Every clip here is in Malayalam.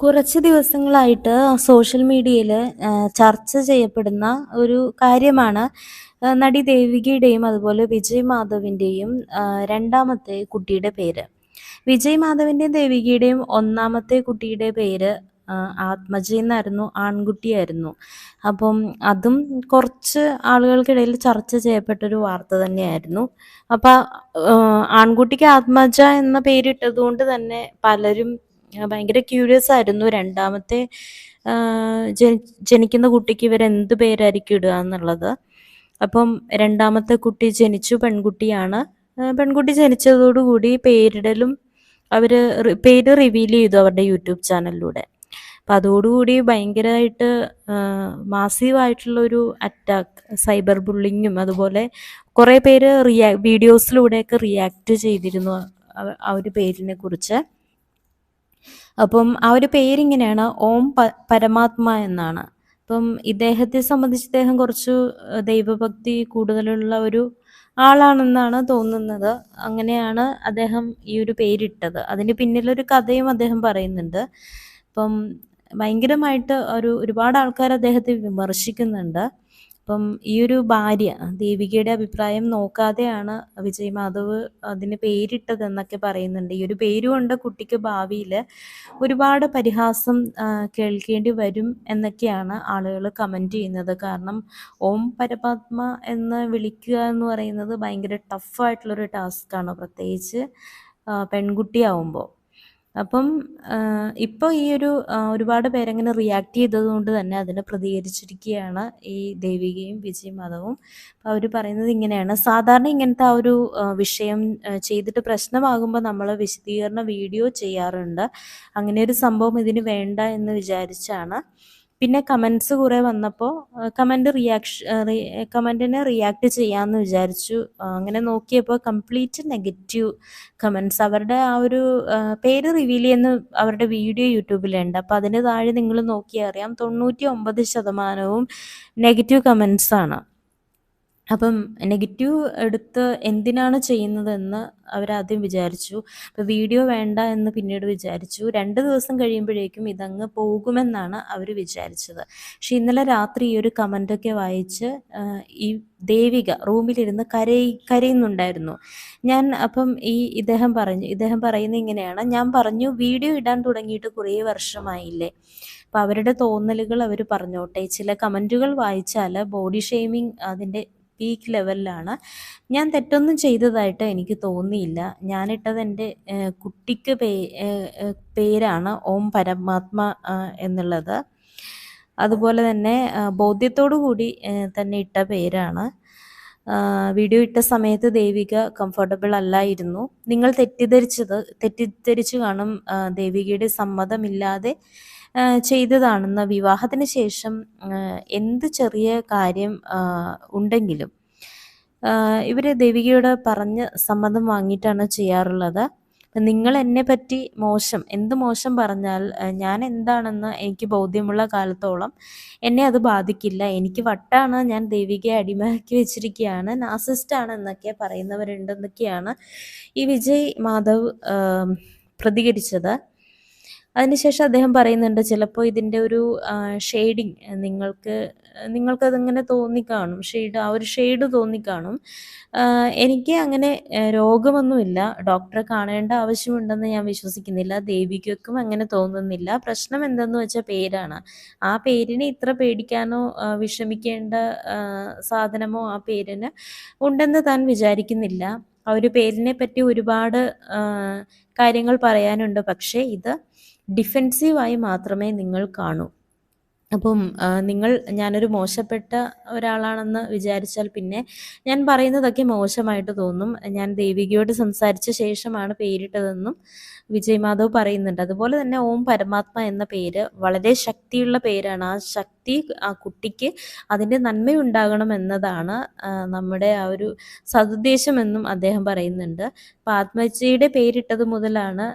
കുറച്ച് ദിവസങ്ങളായിട്ട് സോഷ്യൽ മീഡിയയിൽ ചർച്ച ചെയ്യപ്പെടുന്ന ഒരു കാര്യമാണ് നടി ദേവികയുടെയും അതുപോലെ വിജയ് മാധവിൻ്റെയും രണ്ടാമത്തെ കുട്ടിയുടെ പേര്. വിജയ് മാധവിൻ്റെയും ദേവികയുടെയും ഒന്നാമത്തെ കുട്ടിയുടെ പേര് ആത്മജ എന്നായിരുന്നു, ആൺകുട്ടിയായിരുന്നു. അപ്പം അതും കുറച്ച് ആളുകൾക്കിടയിൽ ചർച്ച ചെയ്യപ്പെട്ടൊരു വാർത്ത തന്നെയായിരുന്നു. അപ്പം ആൺകുട്ടിക്ക് ആത്മജ എന്ന പേരിട്ടത് കൊണ്ട് തന്നെ പലരും ഭയങ്കര ക്യൂരിയസ് ആയിരുന്നു. രണ്ടാമത്തെ ജനിക്കുന്ന കുട്ടിക്ക് ഇവരെന്ത് പേരായിരിക്കും ഇടുക എന്നുള്ളത്. അപ്പം രണ്ടാമത്തെ കുട്ടി ജനിച്ചു, പെൺകുട്ടിയാണ്. പെൺകുട്ടി ജനിച്ചതോടുകൂടി പേരിടലും അവർ പേര് റിവീൽ ചെയ്തു അവരുടെ യൂട്യൂബ് ചാനലിലൂടെ. അപ്പം അതോടുകൂടി ഭയങ്കരമായിട്ട് മാസീവായിട്ടുള്ളൊരു അറ്റാക്ക്, സൈബർ ബുള്ളിങ്ങും അതുപോലെ കുറേ പേര് വീഡിയോസിലൂടെയൊക്കെ റിയാക്ട് ചെയ്തിരുന്നു ആ ഒരു പേരിനെ കുറിച്ച്. അപ്പം ആ ഒരു പേരിങ്ങനെയാണ്, ഓം പരമാത്മ എന്നാണ്. അപ്പം ഇദ്ദേഹത്തെ സംബന്ധിച്ച് ഇദ്ദേഹം കുറച്ച് ദൈവഭക്തി കൂടുതലുള്ള ഒരു ആളാണെന്നാണ് തോന്നുന്നത്. അങ്ങനെയാണ് അദ്ദേഹം ഈ ഒരു പേരിട്ടത്. അതിന് പിന്നിലൊരു കഥയും അദ്ദേഹം പറയുന്നുണ്ട്. അപ്പം ഭയങ്കരമായിട്ട് ഒരുപാട് ആൾക്കാർ അദ്ദേഹത്തെ വിമർശിക്കുന്നുണ്ട്. അപ്പം ഈ ഒരു ഭാര്യ ദേവികയുടെ അഭിപ്രായം നോക്കാതെയാണ് വിജയ് മാധവ് അതിന് പേരിട്ടതെന്നൊക്കെ പറയുന്നുണ്ട്. ഈ ഒരു പേരുകൊണ്ട് കുട്ടിക്ക് ഭാവിയിൽ ഒരുപാട് പരിഹാസം കേൾക്കേണ്ടി വരും എന്നൊക്കെയാണ് ആളുകൾ കമൻറ്റ് ചെയ്യുന്നത്. കാരണം ഓം പരമാത്മ എന്ന് വിളിക്കുക എന്ന് പറയുന്നത് ഭയങ്കര ടഫായിട്ടുള്ളൊരു ടാസ്ക്കാണ്, പ്രത്യേകിച്ച് പെൺകുട്ടിയാവുമ്പോൾ. അപ്പം ഇപ്പോൾ ഈ ഒരു ഒരുപാട് പേരങ്ങനെ റിയാക്ട് ചെയ്തത് കൊണ്ട് തന്നെ അതിനെ പ്രതികരിച്ചിരിക്കുകയാണ് ഈ ദേവികയും വിജയ് മാധവും. അപ്പോൾ അവർ പറയുന്നത് ഇങ്ങനെയാണ്: സാധാരണ ഇങ്ങനത്തെ ആ ഒരു വിഷയം ചെയ്തിട്ട് പ്രശ്നമാകുമ്പോൾ നമ്മൾ വിശദീകരണ വീഡിയോ ചെയ്യാറുണ്ട്. അങ്ങനെ ഒരു സംഭവം ഇതിന് വേണ്ട എന്ന് വിചാരിച്ചാണ്. പിന്നെ കമൻസ് കുറേ വന്നപ്പോൾ കമൻറ്റിനെ റിയാക്ട് ചെയ്യാമെന്ന് വിചാരിച്ചു. അങ്ങനെ നോക്കിയപ്പോൾ കംപ്ലീറ്റ് നെഗറ്റീവ് കമൻസ്. അവരുടെ ആ ഒരു പേര് റിവീൽ ചെയ്യുന്ന അവരുടെ വീഡിയോ യൂട്യൂബിലുണ്ട്. അപ്പോൾ അതിന് താഴെ നിങ്ങൾ നോക്കിയാൽ അറിയാം, 99% നെഗറ്റീവ് കമൻസാണ്. അപ്പം നെഗറ്റീവ് എടുത്ത് എന്തിനാണ് ചെയ്യുന്നതെന്ന് അവരാദ്യം വിചാരിച്ചു. അപ്പോൾ വീഡിയോ വേണ്ട എന്ന് പിന്നീട് വിചാരിച്ചു. 2 ദിവസം കഴിയുമ്പോഴേക്കും ഇതങ്ങ് പോകുമെന്നാണ് അവർ വിചാരിച്ചത്. പക്ഷെ ഇന്നലെ രാത്രി ഈ ഒരു കമൻറ്റൊക്കെ വായിച്ച് ഈ ദേവിക റൂമിലിരുന്ന് കരയുന്നുണ്ടായിരുന്നു. അപ്പം ഇദ്ദേഹം പറയുന്നത് ഇങ്ങനെയാണ്: ഞാൻ പറഞ്ഞു, വീഡിയോ ഇടാൻ തുടങ്ങിയിട്ട് കുറേ വർഷമായില്ലേ, അപ്പോൾ അവരുടെ തോന്നലുകൾ അവർ പറഞ്ഞോട്ടെ. ചില കമൻറ്റുകൾ വായിച്ചാൽ ബോഡി ഷെയ്മിങ് അതിൻ്റെ പീക്ക് ലെവലിലാണ്. ഞാൻ തെറ്റൊന്നും ചെയ്തതായിട്ട് എനിക്ക് തോന്നിയില്ല. ഞാനിട്ടത് എൻ്റെ കുട്ടിക്ക് പേരാണ് ഓം പരമാത്മ എന്നുള്ളത്. അതുപോലെ തന്നെ ബോധ്യത്തോടു കൂടി തന്നെ ഇട്ട പേരാണ്. വീഡിയോ ഇട്ട സമയത്ത് ദേവിക കംഫർട്ടബിൾ അല്ലായിരുന്നു. നിങ്ങൾ തെറ്റിദ്ധരിച്ചു കാണും. ദേവികയുടെ സമ്മതമില്ലാതെ ചെയ്തതാണെന്ന്. വിവാഹത്തിന് ശേഷം എന്ത് ചെറിയ കാര്യം ഉണ്ടെങ്കിലും ഇവർ ദേവികയോട് പറഞ്ഞ് സമ്മതം വാങ്ങിയിട്ടാണ് ചെയ്യാറുള്ളത്. നിങ്ങൾ എന്നെ പറ്റി എന്ത് മോശം പറഞ്ഞാൽ ഞാൻ എന്താണെന്ന് എനിക്ക് ബോധ്യമുള്ള കാലത്തോളം എന്നെ അത് ബാധിക്കില്ല. എനിക്ക് വട്ടാണ്, ഞാൻ ദേവികയെ അടിമയാക്കി വെച്ചിരിക്കുകയാണ്, നാർസിസ്റ്റാണ് എന്നൊക്കെ പറയുന്നവരുണ്ടെന്നൊക്കെയാണ് ഈ വിജയ് മാധവ് പ്രതികരിച്ചത്. അതിനുശേഷം അദ്ദേഹം പറയുന്നുണ്ട്, ചിലപ്പോൾ ഇതിൻ്റെ ഒരു ഷെയ്ഡിങ് നിങ്ങൾക്കതിങ്ങനെ തോന്നിക്കാണും, ആ ഒരു ഷെയ്ഡ് തോന്നിക്കാണും. എനിക്ക് അങ്ങനെ രോഗമൊന്നുമില്ല, ഡോക്ടറെ കാണേണ്ട ആവശ്യമുണ്ടെന്ന് ഞാൻ വിശ്വസിക്കുന്നില്ല, ദേവികയ്ക്കും അങ്ങനെ തോന്നുന്നില്ല. പ്രശ്നം എന്തെന്ന് വെച്ചാൽ പേരാണ്. ആ പേരിനെ ഇത്ര പേടിക്കാനോ വിഷമിക്കേണ്ട സാധനമോ ആ പേരിന് ഉണ്ടെന്ന് താൻ വിചാരിക്കുന്നില്ല. ആ ഒരു പേരിനെ പറ്റി ഒരുപാട് കാര്യങ്ങൾ പറയാനുണ്ട്, പക്ഷേ ഇത് ഡിഫെൻസീവായി മാത്രമേ നിങ്ങൾ കാണൂ. അപ്പം ഞാനൊരു മോശപ്പെട്ട ഒരാളാണെന്ന് വിചാരിച്ചാൽ പിന്നെ ഞാൻ പറയുന്നതൊക്കെ മോശമായിട്ട് തോന്നും. ഞാൻ ദേവികയോട് സംസാരിച്ച ശേഷമാണ് പേരിട്ടതെന്നും വിജയ് മാധവ് പറയുന്നുണ്ട്. അതുപോലെ തന്നെ ഓം പരമാത്മ എന്ന പേര് വളരെ ശക്തിയുള്ള പേരാണ്. ആ ശക്തി ആ കുട്ടിക്ക് അതിൻ്റെ നന്മയുണ്ടാകണം എന്നതാണ് നമ്മുടെ ആ ഒരു സതുദ്ദേശമെന്നും അദ്ദേഹം പറയുന്നുണ്ട്. അപ്പോൾ ആത്മഹത്യയുടെ പേരിട്ടത് മുതലാണ്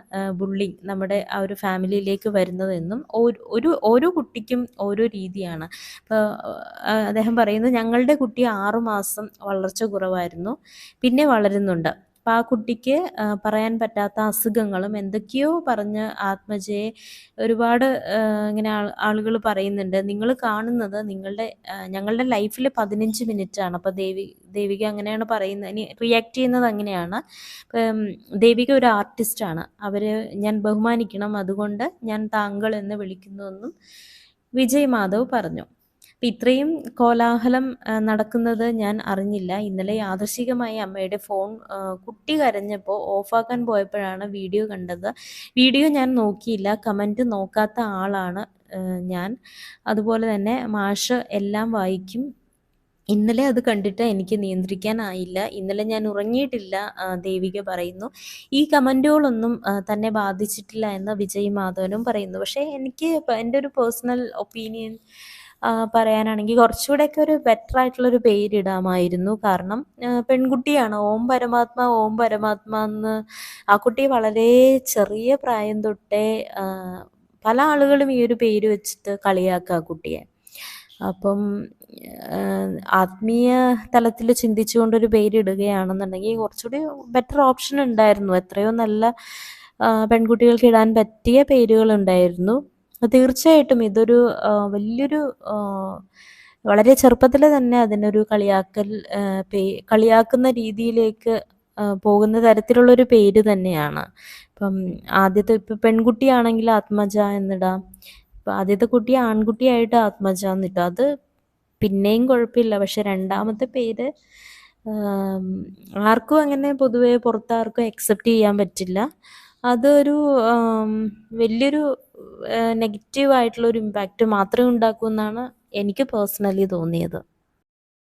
ബുള്ളിങ് നമ്മുടെ ആ ഒരു ഫാമിലിയിലേക്ക് വരുന്നതെന്നും ഓരോ കുട്ടിക്കും ഓരോ രീതിയാണ്. അപ്പോൾ അദ്ദേഹം പറയുന്നത്, ഞങ്ങളുടെ കുട്ടി 6 മാസം വളർച്ച കുറവായിരുന്നു, പിന്നെ വളരുന്നുണ്ട്. അപ്പം ആ കുട്ടിക്ക് പറയാൻ പറ്റാത്ത അസുഖങ്ങളും എന്തൊക്കെയോ പറഞ്ഞ് ആത്മജയെ ഒരുപാട് ഇങ്ങനെ ആളുകൾ പറയുന്നുണ്ട്. നിങ്ങൾ കാണുന്നത് ഞങ്ങളുടെ ലൈഫിൽ 15 മിനിറ്റാണ്. അപ്പോൾ ദേവിക അങ്ങനെയാണ് പറയുന്നത്, ഇനി റിയാക്ട് ചെയ്യുന്നത് അങ്ങനെയാണ്. ഇപ്പം ദേവിക ഒരു ആർട്ടിസ്റ്റാണ്, ഞാൻ ബഹുമാനിക്കണം, അതുകൊണ്ട് ഞാൻ താങ്കൾ എന്ന് വിളിക്കുന്നുവെന്നും വിജയ് മാധവ് പറഞ്ഞു. അപ്പം ഇത്രയും കോലാഹലം നടക്കുന്നത് ഞാൻ അറിഞ്ഞില്ല. ഇന്നലെ യാദൃശികമായി അമ്മയുടെ ഫോൺ കുട്ടി കരഞ്ഞപ്പോൾ ഓഫാക്കാൻ പോയപ്പോഴാണ് വീഡിയോ കണ്ടത്. വീഡിയോ ഞാൻ നോക്കിയില്ല, കമൻറ്റ് നോക്കാത്ത ആളാണ് ഞാൻ. അതുപോലെ തന്നെ മാഷ് എല്ലാം വായിക്കും. ഇന്നലെ അത് കണ്ടിട്ട് എനിക്ക് നിയന്ത്രിക്കാനായില്ല. ഇന്നലെ ഞാൻ ഉറങ്ങിയിട്ടില്ല, ദേവിക പറയുന്നു. ഈ കമൻറ്റുകളൊന്നും തന്നെ ബാധിച്ചിട്ടില്ല എന്ന് വിജയ് മാധവനും പറയുന്നു. പക്ഷേ എനിക്ക് എൻ്റെ ഒരു പേഴ്സണൽ ഒപ്പീനിയൻ പറയാനാണെങ്കിൽ കുറച്ചുകൂടെയൊക്കെ ഒരു ബെറ്റർ ആയിട്ടുള്ളൊരു പേരിടാമായിരുന്നു. കാരണം പെൺകുട്ടിയാണ്, ഓം പരമാത്മ ഓം പരമാത്മ എന്ന് ആ കുട്ടി വളരെ ചെറിയ പ്രായം തൊട്ടേ പല ആളുകളും ഈ ഒരു പേര് വെച്ചിട്ട് കളിയാക്കുക ആ കുട്ടിയെ. അപ്പം ആത്മീയ തലത്തിൽ ചിന്തിച്ചുകൊണ്ടൊരു പേരിടുകയാണെന്നുണ്ടെങ്കിൽ കുറച്ചുകൂടി ബെറ്റർ ഓപ്ഷൻ ഉണ്ടായിരുന്നു. എത്രയോ നല്ല പെൺകുട്ടികൾക്ക് ഇടാൻ പറ്റിയ പേരുകളുണ്ടായിരുന്നു. തീർച്ചയായിട്ടും ഇതൊരു വലിയൊരു വളരെ ചെറുപ്പത്തിൽ തന്നെ അതിനൊരു കളിയാക്കുന്ന രീതിയിലേക്ക് പോകുന്ന തരത്തിലുള്ളൊരു പേര് തന്നെയാണ്. ഇപ്പം ഇപ്പം പെൺകുട്ടിയാണെങ്കിൽ ആത്മജ എന്നിടാം, ഇപ്പം ആദ്യത്തെ കുട്ടി ആൺകുട്ടിയായിട്ട് ആത്മജ എന്നിട്ടു, അത് പിന്നെയും കുഴപ്പമില്ല. പക്ഷെ രണ്ടാമത്തെ പേര് ആർക്കും അങ്ങനെ പൊതുവെ പുറത്താർക്കും അക്സെപ്റ്റ് ചെയ്യാൻ പറ്റില്ല. അതൊരു വലിയൊരു നെഗറ്റീവായിട്ടുള്ളൊരു ഇമ്പാക്റ്റ് മാത്രമേ ഉണ്ടാക്കൂ എന്നാണ് എനിക്ക് പേഴ്സണലി തോന്നിയത്.